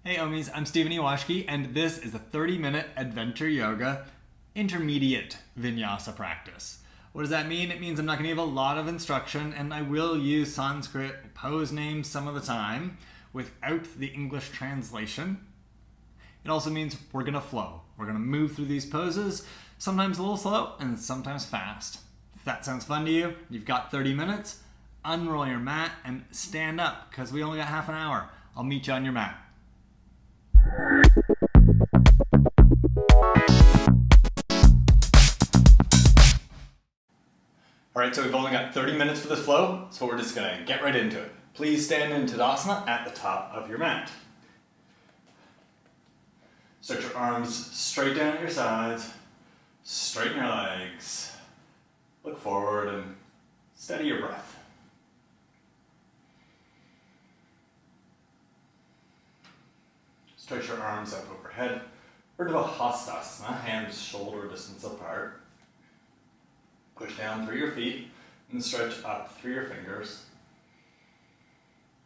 Hey Omis, I'm Stephen Ewashkiw, and this is a 30-minute adventure yoga intermediate Vinyasa practice. What does that mean? It means I'm not going to give a lot of instruction, and I will use Sanskrit pose names some of the time without the English translation. It also means we're going to flow. We're going to move through these poses, sometimes a little slow and sometimes fast. If that sounds fun to you, you've got 30 minutes, unroll your mat and stand up because we only got half an hour. I'll meet you on your mat. Alright, so we've only got 30 minutes for this flow, so we're just going to get right into it. Please stand in Tadasana at the top of your mat. Stretch your arms straight down at your sides, straighten your legs, look forward and steady your breath. Stretch your arms up overhead. Virabhadrasana, hands shoulder distance apart. Push down through your feet and stretch up through your fingers.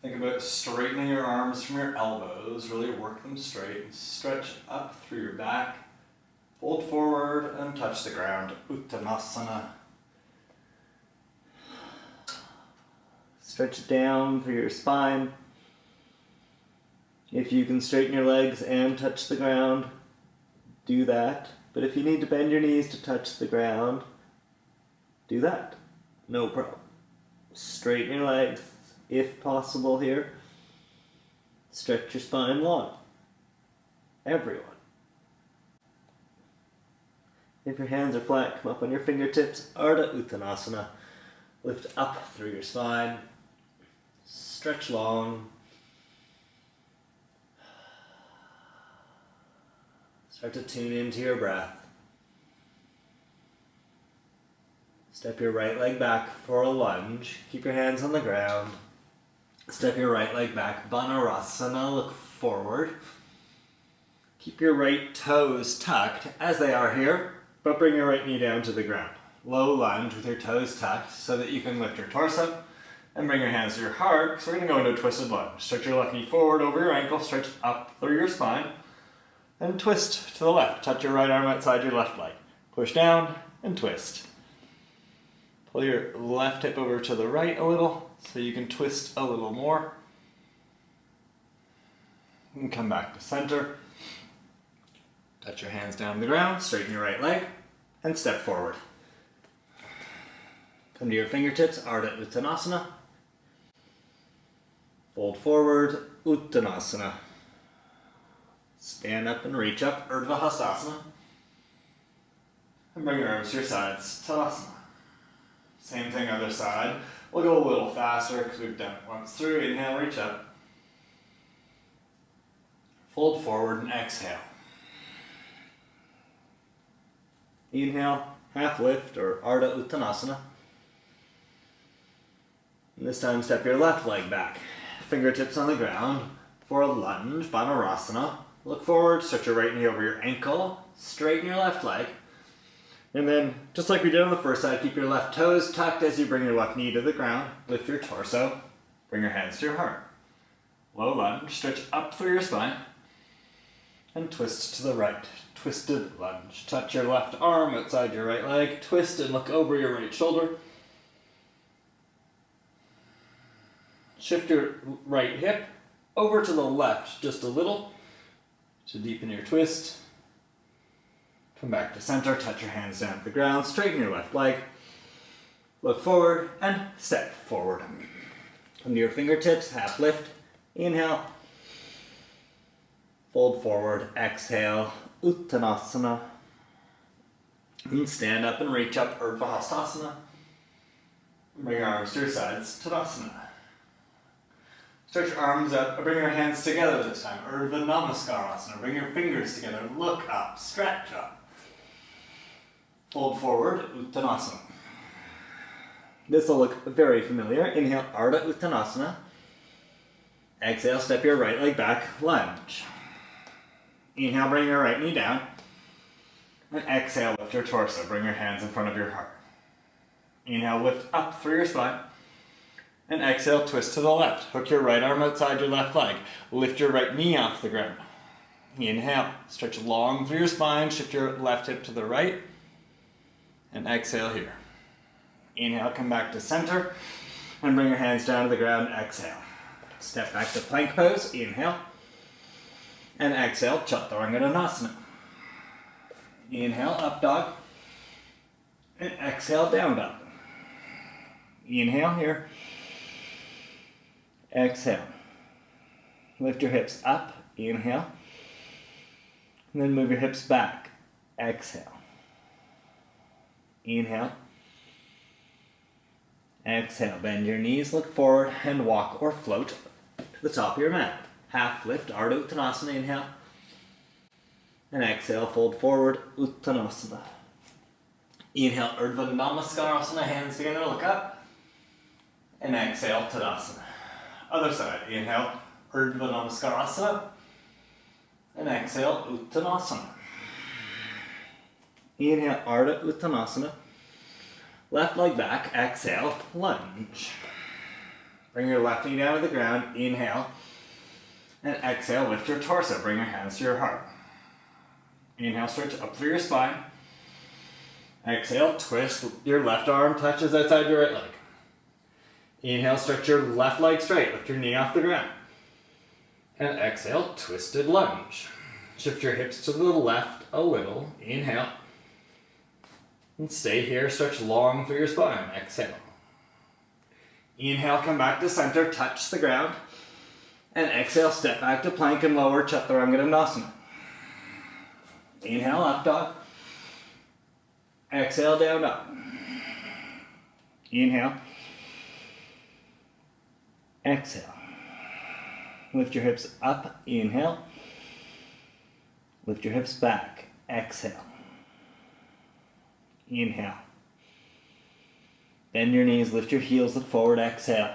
Think about straightening your arms from your elbows. Really work them straight. Stretch up through your back. Fold forward and touch the ground. Uttanasana. Stretch down through your spine. If you can straighten your legs and touch the ground, do that. But if you need to bend your knees to touch the ground, do that. No problem. Straighten your legs if possible here. Stretch your spine long. Everyone. If your hands are flat, come up on your fingertips. Ardha Uttanasana. Lift up through your spine. Stretch long. Start to tune into your breath. Step your right leg back for a lunge. Keep your hands on the ground. Step your right leg back. Banarasana, look forward. Keep your right toes tucked, as they are here, but bring your right knee down to the ground. Low lunge with your toes tucked so that you can lift your torso and bring your hands to your heart, because we're going to go into a twisted lunge. Stretch your left knee forward over your ankle, stretch up through your spine, and twist to the left. Touch your right arm outside your left leg. Push down and twist. Pull your left hip over to the right a little so you can twist a little more. And come back to center. Touch your hands down to the ground, straighten your right leg, and step forward. Come to your fingertips, Ardha Uttanasana. Fold forward, Uttanasana. Stand up and reach up, Virabhadrasana. And bring your arms to your sides, Tadasana. Same thing other side. We'll go a little faster because we've done it once through. Inhale, reach up. Fold forward and exhale. Inhale, half lift or Ardha Uttanasana. And this time step your left leg back. Fingertips on the ground for a lunge, Banarasana. Look forward, stretch your right knee over your ankle, straighten your left leg. And then, just like we did on the first side, keep your left toes tucked as you bring your left knee to the ground. Lift your torso, bring your hands to your heart. Low lunge, stretch up through your spine, and twist to the right. Twisted lunge. Touch your left arm outside your right leg, twist and look over your right shoulder. Shift your right hip over to the left just a little to deepen your twist. Come back to center, touch your hands down to the ground, straighten your left leg, look forward and step forward. Come to your fingertips, half lift, inhale, fold forward, exhale, Uttanasana, and stand up and reach up, Virabhadrasana. Bring your arms to your sides, Tadasana. Stretch your arms up, bring your hands together this time, Virabhadrasana. Bring your fingers together, look up, stretch up. Fold forward, Uttanasana. This will look very familiar. Inhale, Ardha Uttanasana. Exhale, step your right leg back, lunge. Inhale, bring your right knee down. And exhale, lift your torso. Bring your hands in front of your heart. Inhale, lift up through your spine. And exhale, twist to the left. Hook your right arm outside your left leg. Lift your right knee off the ground. Inhale, stretch long through your spine, shift your left hip to the right. And exhale here. Inhale, come back to center. And bring your hands down to the ground, exhale. Step back to plank pose, inhale. And exhale, Chaturanga. Inhale, up dog. And exhale, down dog. Inhale here. Exhale. Lift your hips up, inhale. And then move your hips back, exhale. Inhale. Exhale, bend your knees, look forward, and walk or float to the top of your mat. Half lift, Ardha Uttanasana, inhale. And exhale, fold forward, Uttanasana. Inhale, Urdhva Namaskarasana, hands together, look up. And exhale, Tadasana. Other side, inhale, Urdhva Namaskarasana. And exhale, Uttanasana. Inhale, Ardha Uttanasana. Left leg back, exhale, lunge. Bring your left knee down to the ground, inhale. And exhale, lift your torso, bring your hands to your heart. Inhale, stretch up through your spine. Exhale, twist, your left arm touches outside your right leg. Inhale, stretch your left leg straight, lift your knee off the ground. And exhale, twisted lunge. Shift your hips to the left a little, inhale. And stay here, stretch long through your spine, exhale. Inhale, come back to center, touch the ground. And exhale, step back to plank and lower Chaturanga. Inhale, up dog. Exhale, down dog. Inhale. Exhale. Lift your hips up, inhale. Lift your hips back, exhale. Inhale. Bend your knees, lift your heels, look forward, exhale.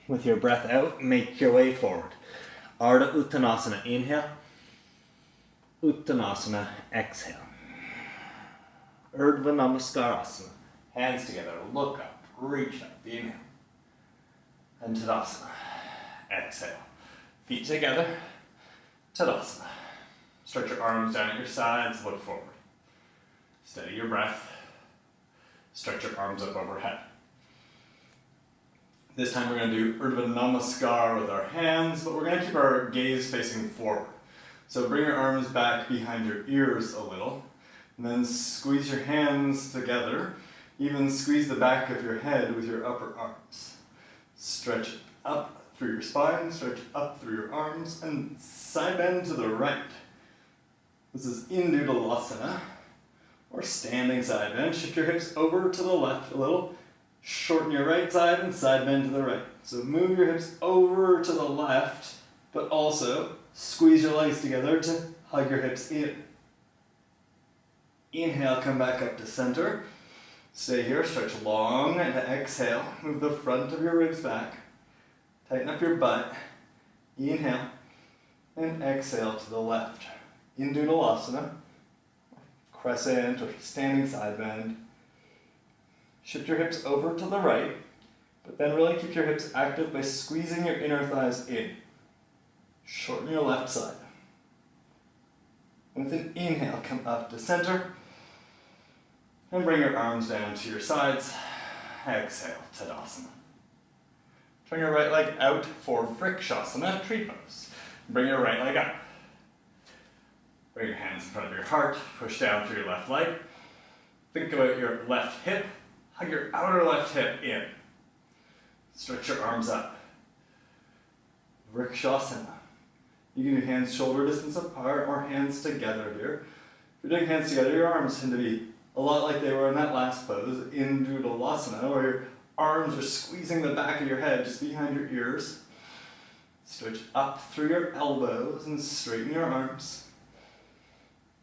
With your breath out, make your way forward. Ardha Uttanasana, inhale. Uttanasana, exhale. Urdhva Namaskarasana, hands together, look up, reach up, inhale. And Tadasana, exhale. Feet together, Tadasana. Stretch your arms down at your sides, look forward. Steady your breath. Stretch your arms up overhead. This time we're going to do Urdhva Namaskar with our hands, but we're going to keep our gaze facing forward. So bring your arms back behind your ears a little, and then squeeze your hands together. Even squeeze the back of your head with your upper arms. Stretch up through your spine, stretch up through your arms, and side bend to the right. This is Indudalasana, or standing side bend. Shift your hips over to the left a little. Shorten your right side and side bend to the right. So move your hips over to the left, but also squeeze your legs together to hug your hips in. Inhale, come back up to center. Stay here, stretch long, and exhale. Move the front of your ribs back. Tighten up your butt. Inhale, and exhale to the left. Indudalasana, crescent or standing side bend. Shift your hips over to the right, but then really keep your hips active by squeezing your inner thighs in. Shorten your left side. With an inhale, come up to center, and bring your arms down to your sides. Exhale, Tadasana. Turn your right leg out for Vrikshasana, tree pose. Bring your right leg up. Bring your hands in front of your heart, push down through your left leg. Think about your left hip. Hug your outer left hip in. Stretch your arms up. Vrikshasana. You can do hands shoulder distance apart or hands together here. If you're doing hands together, your arms tend to be a lot like they were in that last pose, Indudalasana, where your arms are squeezing the back of your head just behind your ears. Stretch up through your elbows and straighten your arms.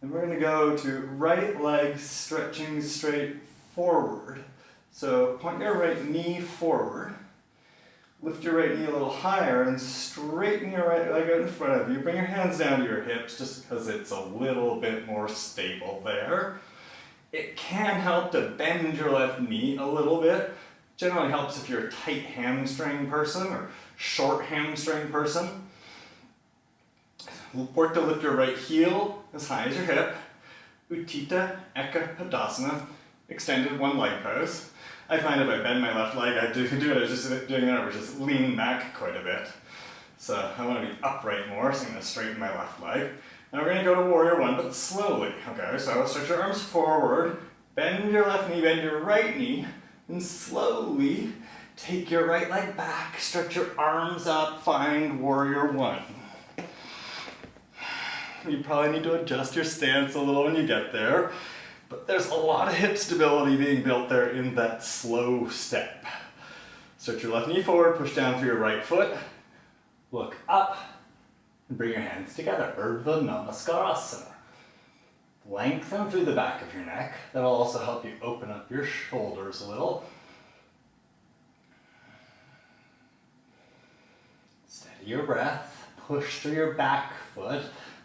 And we're going to go to right leg stretching straight forward. So point your right knee forward. Lift your right knee a little higher and straighten your right leg out in front of you. Bring your hands down to your hips just because it's a little bit more stable there. It can help to bend your left knee a little bit Generally helps if you're a tight hamstring person or short hamstring person. Work to lift your right heel as high as your hip. Utthita Eka Padasana, extended one leg pose. I find if I bend my left leg, I do it, I was just doing that, I was just leaning back quite a bit. So I want to be upright more, so I'm going to straighten my left leg. Now we're going to go to warrior one, but slowly. Okay, so stretch your arms forward, bend your left knee, bend your right knee, and slowly take your right leg back, stretch your arms up, find warrior one. You probably need to adjust your stance a little when you get there, but there's a lot of hip stability being built there in that slow step. Stretch your left knee forward, push down through your right foot, look up, and bring your hands together. Urdhva Namaskar. Lengthen through the back of your neck. That'll also help you open up your shoulders a little. Steady your breath, push through your back foot,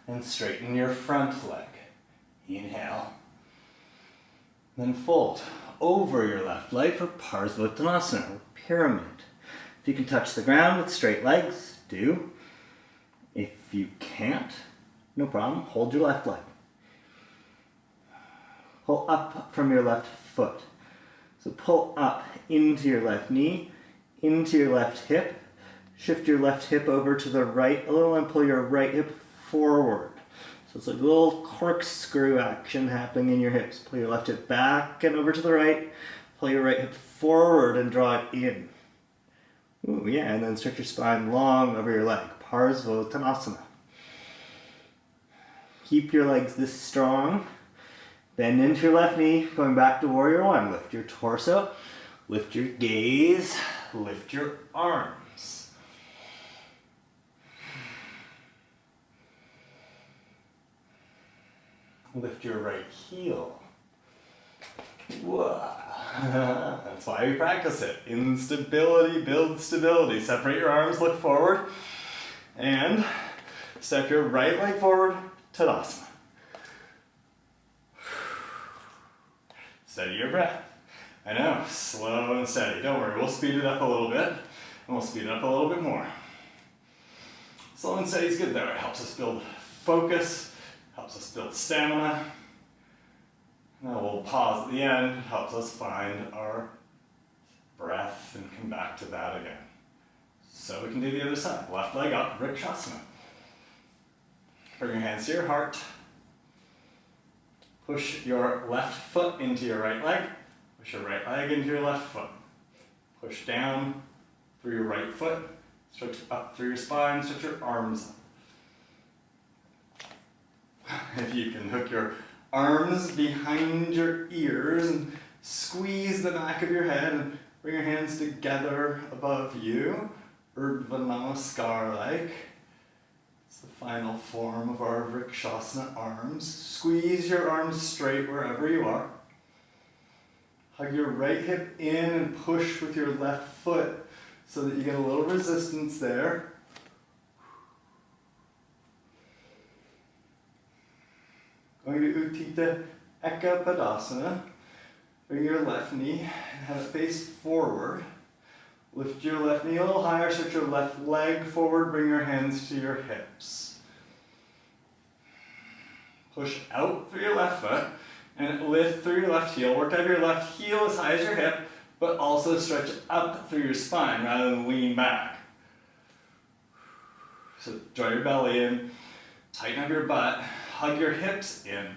and straighten your front leg. Inhale. Then fold over your left leg for Virabhadrasana, or pyramid. If you can touch the ground with straight legs, do. If you can't, no problem, hold your left leg. Pull up from your left foot. So pull up into your left knee, into your left hip, shift your left hip over to the right a little and pull your right hip forward. So it's like a little corkscrew action happening in your hips. Pull your left hip back and over to the right, pull your right hip forward and draw it in. Ooh, yeah, and then stretch your spine long over your leg. Virabhadrasana. Keep your legs this strong. Bend into your left knee, going back to warrior one. Lift your torso, lift your gaze, lift your arms. Lift your right heel. Whoa. That's why we practice it. Instability builds stability. Separate your arms, look forward, and step your right leg forward, Tadasana. Steady your breath. I know, slow and steady. Don't worry, we'll speed it up a little bit, and we'll speed it up a little bit more. Slow and steady is good though. It helps us build focus, helps us build stamina. Now we'll pause at the end, helps us find our breath and come back to that again. So we can do the other side. Left leg up, Vrikshasana. Bring your hands to your heart. Push your left foot into your right leg. Push your right leg into your left foot. Push down through your right foot. Stretch up through your spine. Stretch your arms up. If you can hook your arms behind your ears and squeeze the back of your head and bring your hands together above you. Urdhva Namaskar like. It's the final form of our Vrikshasana arms. Squeeze your arms straight wherever you are. Hug your right hip in and push with your left foot so that you get a little resistance there. Going to Utthita Eka Padasana. Bring your left knee and have it face forward. Lift your left knee a little higher, stretch your left leg forward, bring your hands to your hips. Push out through your left foot and lift through your left heel. Work to have your left heel as high as your hip, but also stretch up through your spine rather than lean back. So draw your belly in, tighten up your butt, hug your hips in.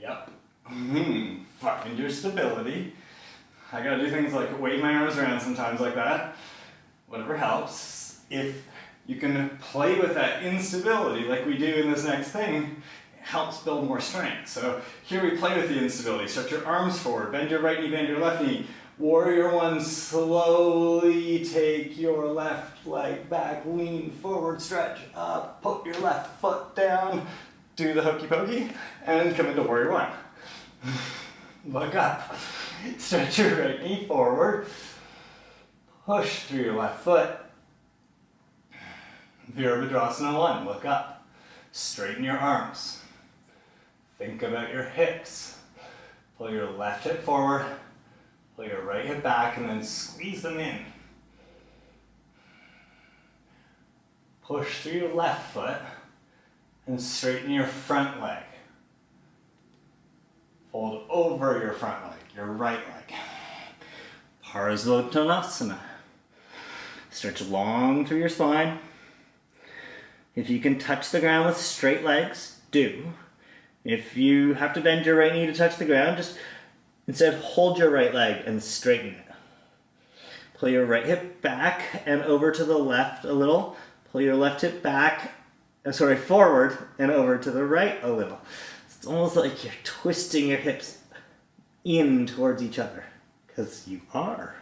Yep. Find your stability. I gotta do things like wave my arms around sometimes like that. Whatever helps. If you can play with that instability like we do in this next thing, it helps build more strength. So here we play with the instability. Stretch your arms forward, bend your right knee, bend your left knee. Warrior one, slowly take your left leg back, lean forward, stretch up, put your left foot down, do the hokey pokey, and come into warrior one. Look up. Stretch your right knee forward. Push through your left foot. Virabhadrasana 1. Look up. Straighten your arms. Think about your hips. Pull your left hip forward. Pull your right hip back and then squeeze them in. Push through your left foot and straighten your front leg. Fold over your front leg, your right leg. Virabhadrasana. Stretch long through your spine. If you can touch the ground with straight legs, do. If you have to bend your right knee to touch the ground, just instead hold your right leg and straighten it. Pull your right hip back and over to the left a little. Pull your left hip back, forward and over to the right a little. It's almost like you're twisting your hips in towards each other, because you are.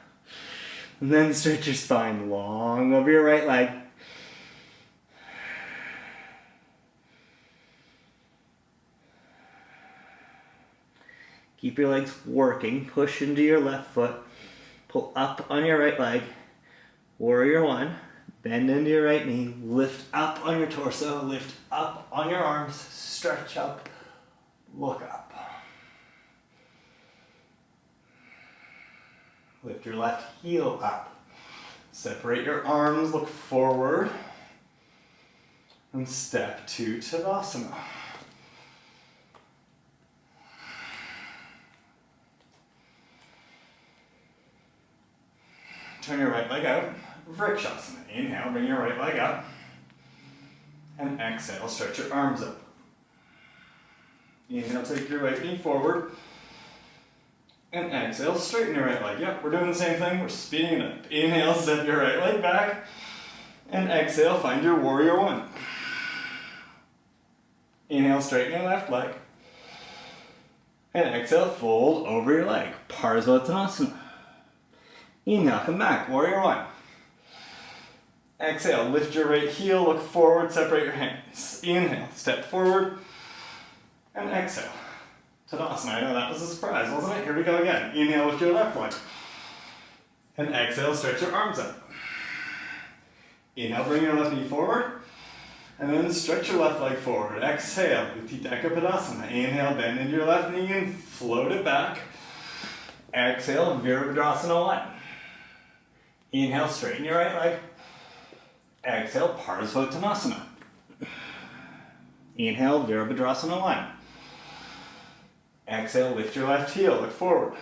And then stretch your spine long over your right leg. Keep your legs working. Push into your left foot. Pull up on your right leg. Warrior one. Bend into your right knee. Lift up on your torso. Lift up on your arms. Stretch up. Look up. Lift your left heel up. Separate your arms, look forward. And step to Tadasana. Turn your right leg out. Virabhadrasana. Inhale, bring your right leg up. And exhale, stretch your arms up. Inhale, take your right knee forward. And exhale, straighten your right leg. Yep, we're doing the same thing. We're speeding it up. Inhale, step your right leg back. And exhale, find your warrior one. Inhale, straighten your left leg. And exhale, fold over your leg. Virabhadrasana. Inhale, come back, warrior one. Exhale, lift your right heel, look forward, separate your hands. Inhale, step forward. And exhale. Tadasana. I know that was a surprise, wasn't it? Here we go again. Inhale, lift your left leg. And exhale, stretch your arms up. Inhale, bring your left knee forward. And then stretch your left leg forward. Exhale, Utthita Padasana. Inhale, bend into your left knee and float it back. Exhale, Virabhadrasana 1. Inhale, straighten your right leg. Exhale, Virabhadrasana. Inhale, Virabhadrasana 1. Exhale, lift your left heel, look forward.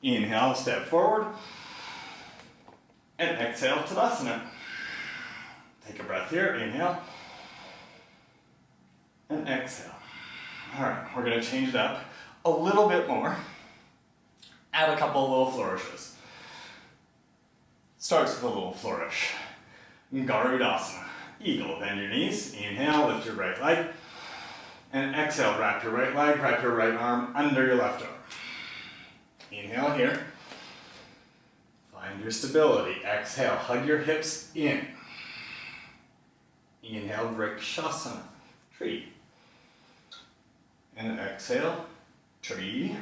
Inhale, step forward. And exhale, Tadasana. Take a breath here, inhale. And exhale. All right, we're gonna change it up a little bit more. Add a couple of little flourishes. Starts with a little flourish. Garudasana. Eagle, bend your knees. Inhale, lift your right leg. And exhale, wrap your right leg, wrap your right arm under your left arm. Inhale here. Find your stability. Exhale, hug your hips in. Inhale, Vrikshasana, tree. And exhale, tree.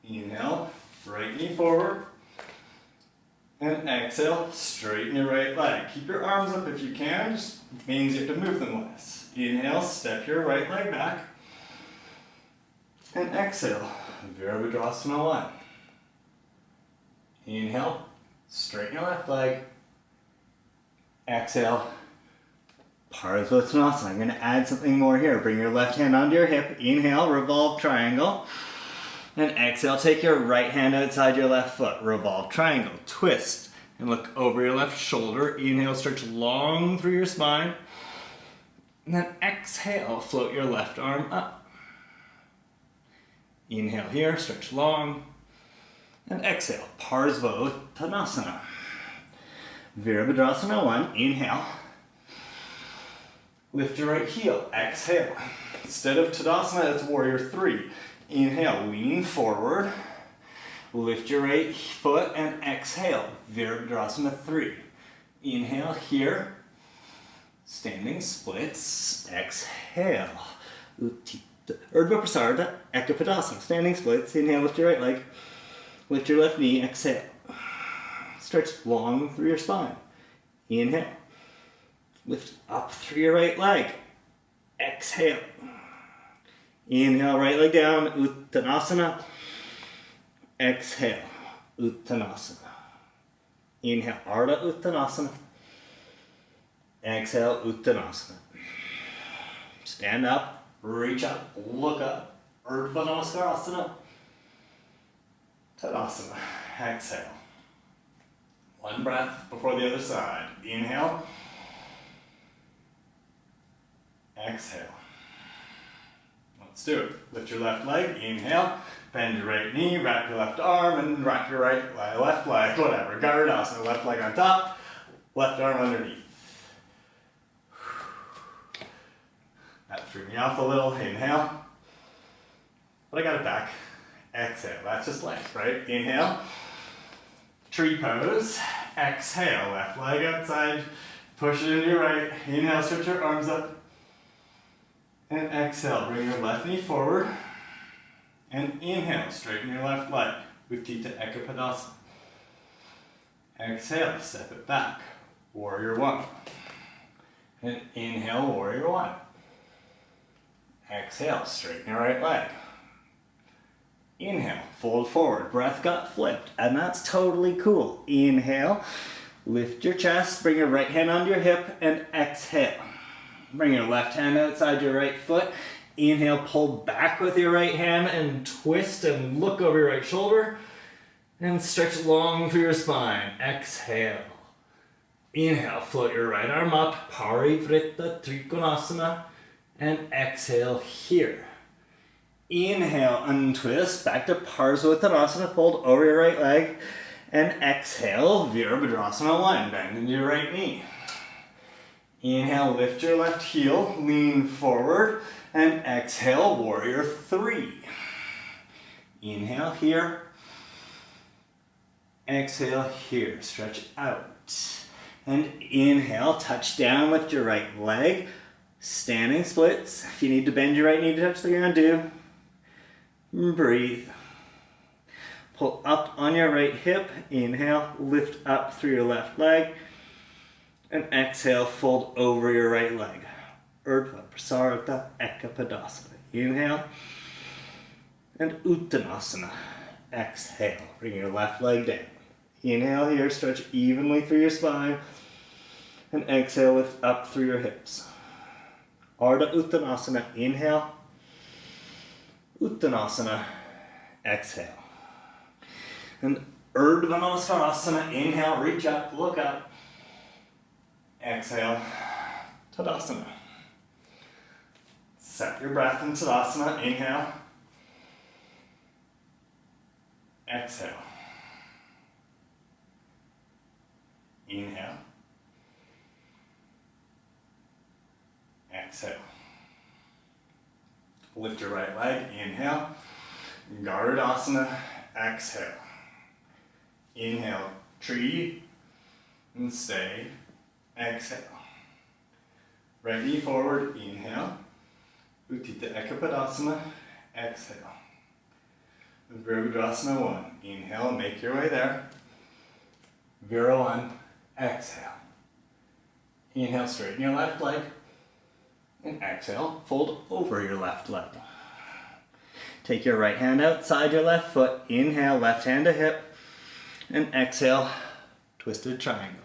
Inhale, right knee forward. And exhale, straighten your right leg. Keep your arms up if you can, just means you have to move them less. Inhale, step your right leg back. And exhale, Virabhadrasana 1. Inhale, straighten your left leg. Exhale, Virabhadrasana. I'm going to add something more here. Bring your left hand onto your hip. Inhale, revolve triangle. And exhale, take your right hand outside your left foot. Revolve triangle, twist, and look over your left shoulder. Inhale, stretch long through your spine. And then exhale, float your left arm up. Inhale here, stretch long. And exhale, Virabhadrasana. Virabhadrasana 1, inhale. Lift your right heel, exhale. Instead of Tadasana, it's warrior 3. Inhale, lean forward. Lift your right foot and exhale, Virabhadrasana 3. Inhale here. Standing splits, exhale. Urdhva Prasarita, Ekapadasana. Standing splits, inhale, lift your right leg. Lift your left knee, exhale. Stretch long through your spine. Inhale. Lift up through your right leg. Exhale. Inhale, right leg down, Uttanasana. Exhale, Uttanasana. Inhale, Ardha Uttanasana. Exhale, Uttanasana. Stand up, reach up, look up. Urdhva Namaskarasana. Tadasana. Exhale. One breath before the other side. Inhale. Exhale. Let's do it. Lift your left leg. Inhale. Bend your right knee. Wrap your left arm and wrap your left leg. Whatever. Garudasana. Left leg on top. Left arm underneath. That threw me off a little. Inhale. But I got it back. Exhale. That's just legs, right? Inhale. Tree pose. Exhale. Left leg outside. Push it into your right. Inhale. Stretch your arms up. And exhale. Bring your left knee forward. And inhale. Straighten your left leg. Utthita Ekapadasana. Exhale. Step it back. Warrior one. And inhale. Warrior one. Exhale. Straighten your right leg. Inhale, fold forward, breath got flipped, and that's totally cool. Inhale, lift your chest, bring your right hand onto your hip, and exhale. Bring your left hand outside your right foot. Inhale, pull back with your right hand and twist and look over your right shoulder. And stretch long through your spine. Exhale. Inhale, float your right arm up, Parivrtta Trikonasana, and exhale here. Inhale, untwist, back to Parsvottanasana, fold over your right leg, and exhale, Virabhadrasana 1, bend into your right knee. Inhale, lift your left heel, lean forward, and exhale, Warrior 3. Inhale here, exhale here, stretch out. And inhale, touch down, lift your right leg, standing splits. If you need to bend your right knee to touch the ground, do. Breathe. Pull up on your right hip. Inhale, lift up through your left leg. And exhale, fold over your right leg. Urdhva Prasarita Ekapadasana. Inhale. And Uttanasana. Exhale. Bring your left leg down. Inhale here, stretch evenly through your spine. And exhale, lift up through your hips. Ardha Uttanasana. Inhale. Uttanasana, exhale. And Urdhva Namaskarasana, inhale, reach up, look up. Exhale, Tadasana. Set your breath in Tadasana, inhale. Exhale. Inhale. Exhale. Lift your right leg, inhale. Garudasana, exhale. Inhale, tree, and stay, exhale. Right knee forward, inhale. Utthita Ekapadasana, exhale. Virabhadrasana 1, inhale, make your way there. Vira 1, exhale. Inhale, straighten your left leg. And exhale, fold over your left leg. Take your right hand outside your left foot. Inhale, left hand to hip. And exhale, twisted triangle.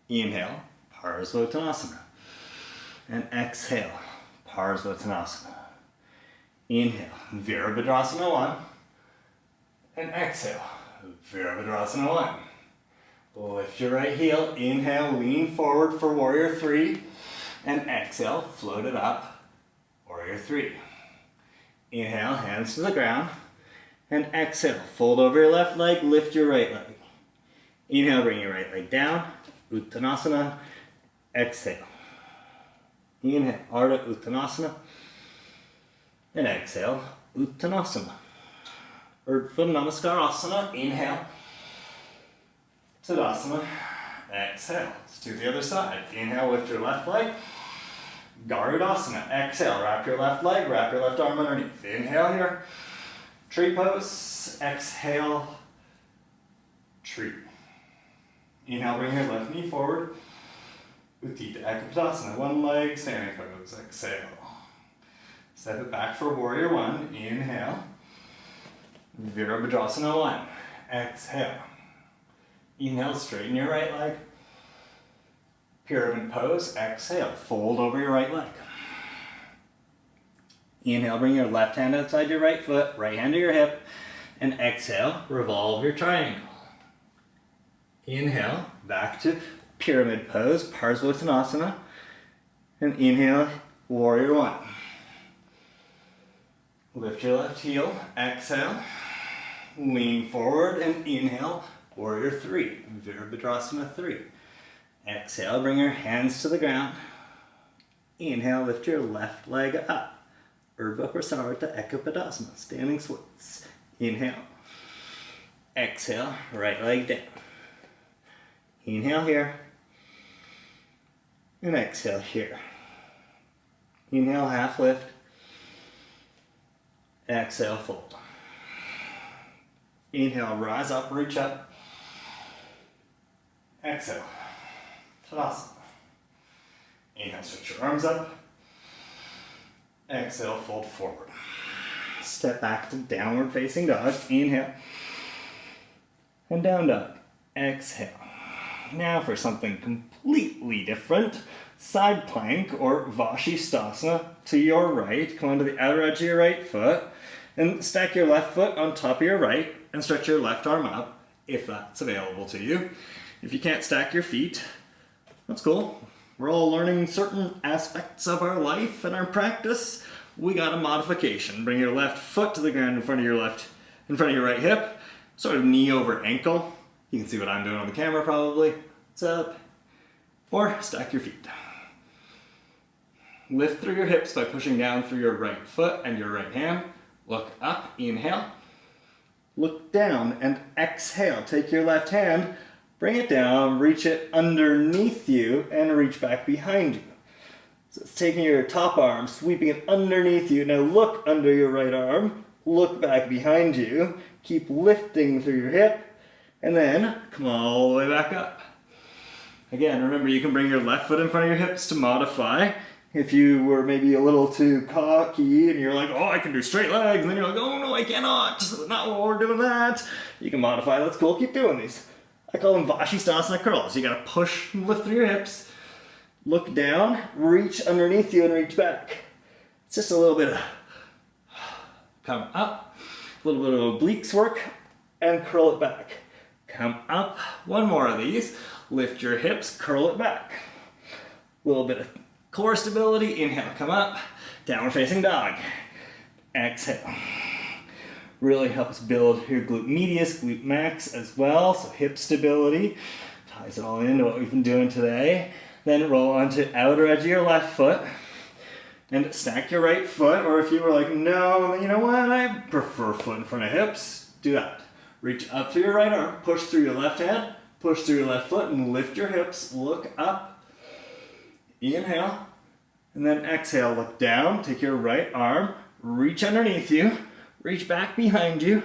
Inhale, Parsvottanasana. And exhale, Parsvottanasana. Inhale, Virabhadrasana 1. And exhale, Virabhadrasana 1. Lift your right heel. Inhale, lean forward for Warrior 3. And exhale, float it up, Warrior 3. Inhale, hands to the ground. And exhale, fold over your left leg, lift your right leg. Inhale, bring your right leg down, Uttanasana. Exhale. Inhale, Ardha Uttanasana. And exhale, Uttanasana. Urdhva Namaskarasana. Inhale. Tadasana. Exhale. Let's do the other side. Inhale, lift your left leg. Garudasana. Exhale, wrap your left leg, wrap your left arm underneath. Inhale here. Tree pose. Exhale. Tree. Inhale, bring your left knee forward. Utthita Ekapadasana. One leg, standing pose. Exhale. Step it back for Warrior 1. Inhale. Virabhadrasana 1. Exhale. Inhale, straighten your right leg. Pyramid pose. Exhale, fold over your right leg. Inhale, bring your left hand outside your right foot, right hand to your hip, and exhale, revolve your triangle. Inhale, back to pyramid pose, Vasisthasana, and inhale, warrior 1. Lift your left heel, exhale, lean forward, and inhale, warrior 3, Virabhadrasana 3. Exhale, bring your hands to the ground. Inhale, lift your left leg up. Virabhadrasana to Ekapadasana, standing splits. Inhale. Exhale, right leg down. Inhale here. And exhale here. Inhale, half lift. Exhale, fold. Inhale, rise up, reach up. Exhale, Tadasana. Inhale, stretch your arms up. Exhale, fold forward. Step back to downward facing dog. Inhale. And down dog. Exhale. Now for something completely different. Side plank or Vasisthasana to your right. Come onto the outer edge of your right foot. And stack your left foot on top of your right. And stretch your left arm up if that's available to you. If you can't stack your feet, that's cool. We're all learning certain aspects of our life and our practice. We got a modification. Bring your left foot to the ground in front of your right hip. Sort of knee over ankle. You can see what I'm doing on the camera probably. What's up? Or stack your feet. Lift through your hips by pushing down through your right foot and your right hand. Look up, inhale. Look down and exhale. Take your left hand, bring it down, reach it underneath you, and reach back behind you. So it's taking your top arm, sweeping it underneath you. Now look under your right arm, look back behind you, keep lifting through your hip, and then come all the way back up. Again, remember you can bring your left foot in front of your hips to modify. If you were maybe a little too cocky and you're like, oh, I can do straight legs, and then you're like, oh no, I cannot, just not while we're doing that. You can modify, that's cool, keep doing these. I call them Vasisthasana curls. You gotta push and lift through your hips, look down, reach underneath you and reach back. It's just a little bit of come up, a little bit of obliques work, and curl it back. Come up, one more of these, lift your hips, curl it back. A little bit of core stability, inhale, come up, downward facing dog. Exhale. Really helps build your glute medius, glute max as well, so hip stability. Ties it all into what we've been doing today. Then roll onto outer edge of your left foot and stack your right foot, or if you were like, no, you know what, I prefer foot in front of hips, do that. Reach up through your right arm, push through your left hand, push through your left foot and lift your hips, look up. Inhale, and then exhale, look down, take your right arm, reach underneath you, reach back behind you,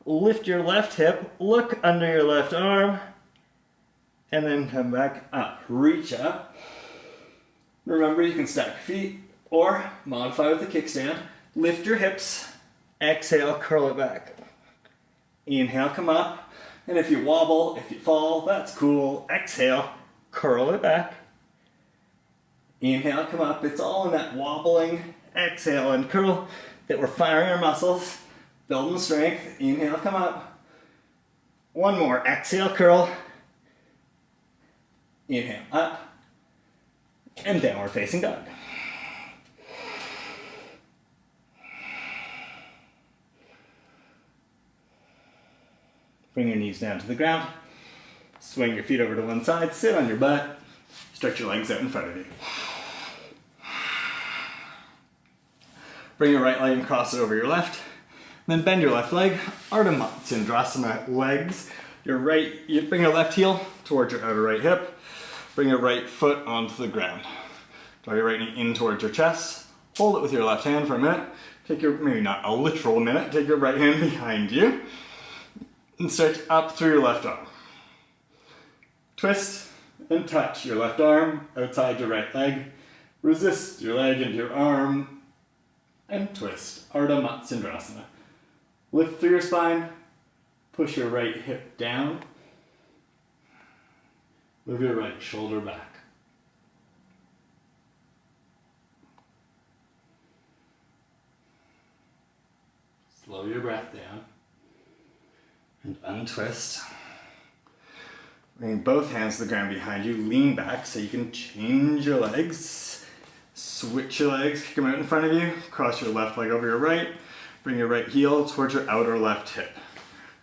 lift your left hip, look under your left arm, and then come back up. Reach up. Remember, you can stack your feet or modify with the kickstand. Lift your hips, exhale, curl it back. Inhale, come up, and if you wobble, if you fall, that's cool. Exhale, curl it back. Inhale, come up. It's all in that wobbling, exhale, and curl that we're firing our muscles, building strength. Inhale, come up. One more. Exhale, curl. Inhale, up. And downward facing dog. Bring your knees down to the ground. Swing your feet over to one side. Sit on your butt. Stretch your legs out in front of you. Bring your right leg and cross it over your left. Then bend your left leg. Virabhadrasana legs. You bring your left heel towards your outer right hip. Bring your right foot onto the ground. Draw your right knee in towards your chest. Hold it with your left hand for a minute. Take your, maybe not a literal minute, take your right hand behind you. And stretch up through your left arm. Twist and touch your left arm outside your right leg. Resist your leg into your arm. And twist. Virabhadrasana. Lift through your spine. Push your right hip down. Move your right shoulder back. Slow your breath down. And untwist. Bring both hands to the ground behind you. Lean back so you can change your legs. Switch your legs, kick them out in front of you. Cross your left leg over your right. Bring your right heel towards your outer left hip.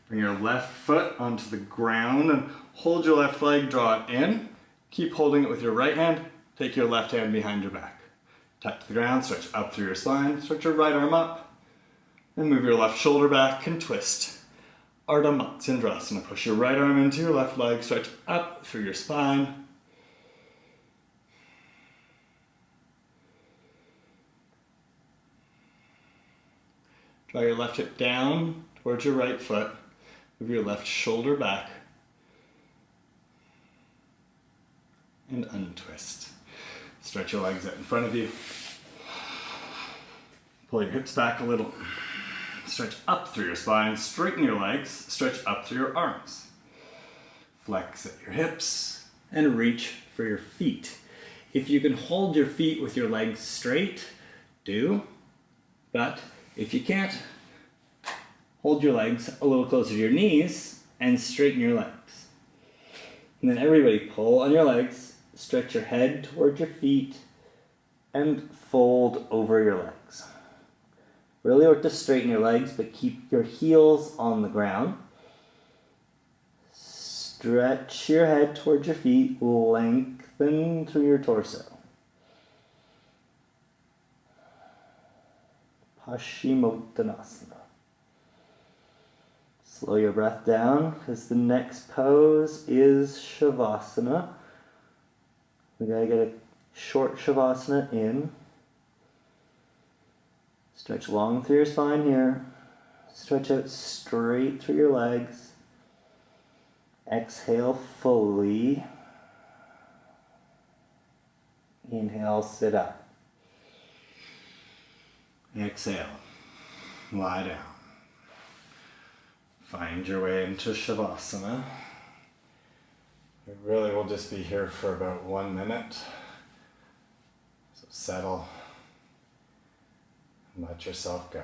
Bring your left foot onto the ground and hold your left leg, draw it in. Keep holding it with your right hand. Take your left hand behind your back. Tap to the ground, stretch up through your spine. Stretch your right arm up. And move your left shoulder back and twist. Ardha Matsyendrasana. Push your right arm into your left leg, stretch up through your spine. Draw your left hip down towards your right foot. Move your left shoulder back. And untwist. Stretch your legs out in front of you. Pull your hips back a little. Stretch up through your spine, straighten your legs, stretch up through your arms. Flex at your hips and reach for your feet. If you can hold your feet with your legs straight, do. But if you can't, hold your legs a little closer to your knees and straighten your legs. And then everybody pull on your legs, stretch your head toward your feet, and fold over your legs. Really work to straighten your legs, but keep your heels on the ground. Stretch your head towards your feet, lengthen through your torso. Paschimottanasana. Slow your breath down because the next pose is Shavasana. We gotta get a short Shavasana in. Stretch long through your spine here. Stretch out straight through your legs. Exhale fully. Inhale, sit up. Exhale, lie down. Find your way into Shavasana. We really will just be here for about 1 minute. So settle and let yourself go.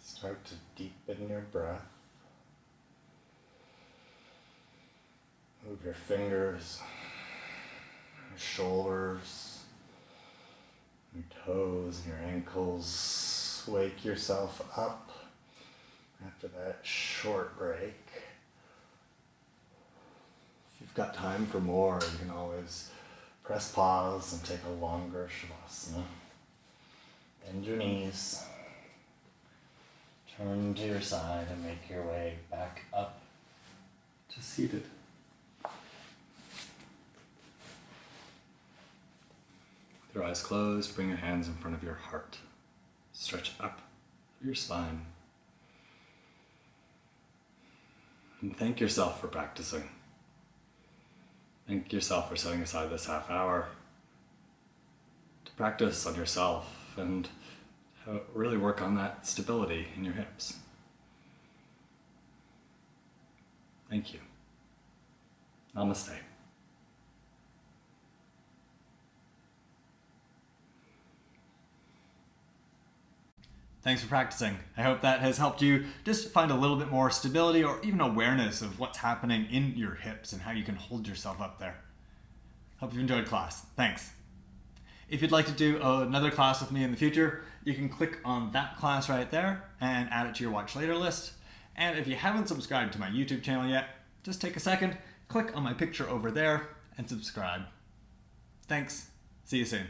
Start to deepen your breath. Move your fingers, your shoulders, your toes, and your ankles. Wake yourself up after that short break. If you've got time for more, you can always press pause and take a longer Shavasana. Bend your knees. Turn to your side and make your way back up to seated. With your eyes closed, bring your hands in front of your heart. Stretch up your spine. And thank yourself for practicing. Thank yourself for setting aside this half hour to practice on yourself and really work on that stability in your hips. Thank you. Namaste. Thanks for practicing. I hope that has helped you just find a little bit more stability or even awareness of what's happening in your hips and how you can hold yourself up there. Hope you enjoyed class. Thanks. If you'd like to do another class with me in the future, you can click on that class right there and add it to your watch later list. And if you haven't subscribed to my YouTube channel yet, just take a second, click on my picture over there, and subscribe. Thanks. See you soon.